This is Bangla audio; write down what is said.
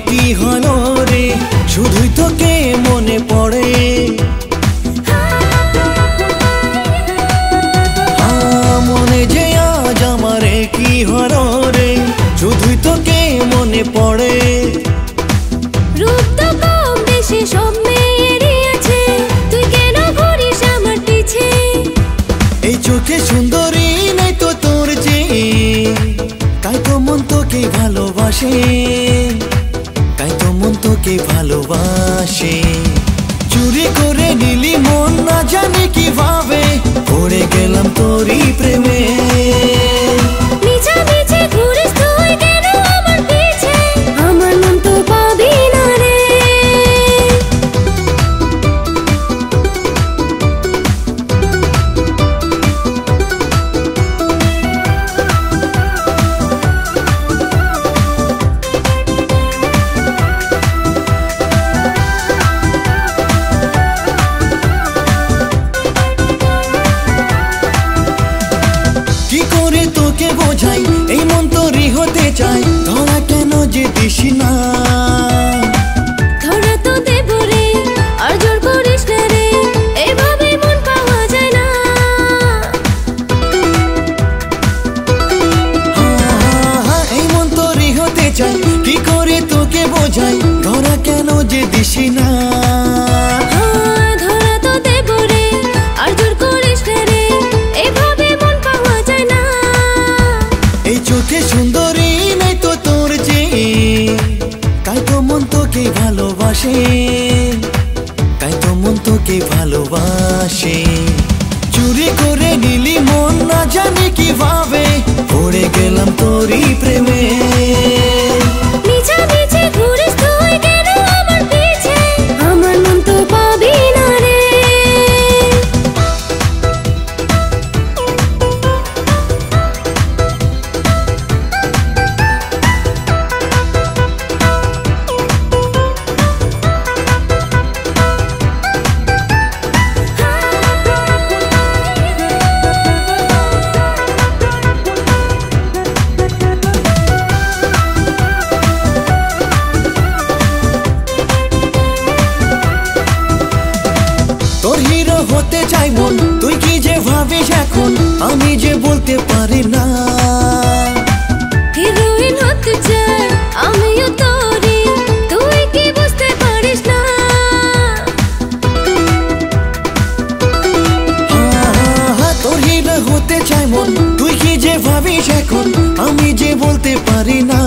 কি হলো রে শুধুই তোকে মনে পড়ে মনে যে আজ আমারে কি হলো রে শুধুই তোকে মনে পড়ে রূপ তো কম বেশি সব মেয়েরই আছে তুই কেন ঘুরিস আমার পিছে এই চোখে সুন্দরী নাই তো তোর যে তাই তো মন তোকে ভালোবাসে তাই তো মন তোকে ভালোবাসে চুরি করে নিলি মন না জানি কিভাবে পড়ে গেলাম তোরই প্রেমে মিছামিছি ঘুরিস তুই কেন আমার পিছে আমার মন তো পাবি না রে তোকে বোঝাই এই মন তোরই হতে চাই ধরা কেন যে দিস না ধরা তো দেব রে আর জোর করিস না রে এভাবে মন পাওয়া যায় না এই মন তোরই হতে চাই কি করে তোকে বোঝাই ধরা কেন যে দিস না ধরা তো দেব রে আর জোর করিস না রে এভাবে মন পাওয়া যায় না এই চোখে সুন্দরী নাই তো তোর যে তাই তো মন তোকে ভালোবাসে তাই তো মন তোকে ভালোবাসে চুরি করে নিলি মন না জানি কিভাবে পড়ে গেলাম তোরই প্রেমে মিছামিছি ঘুরিস তুই কেন আমার পিছে আমার মন তো পাবি না রে তোর হিরো হতে চাই মন তুই কি যে ভাবিস এখন আমি যে বলতে পারি না হিরোইন হতে চাই আমিও তোরই তুই কি বুঝতে পারিস না তোর হিরো হতে চাই মন তুই কি যে ভাবিস এখন আমি যে বলতে পারি না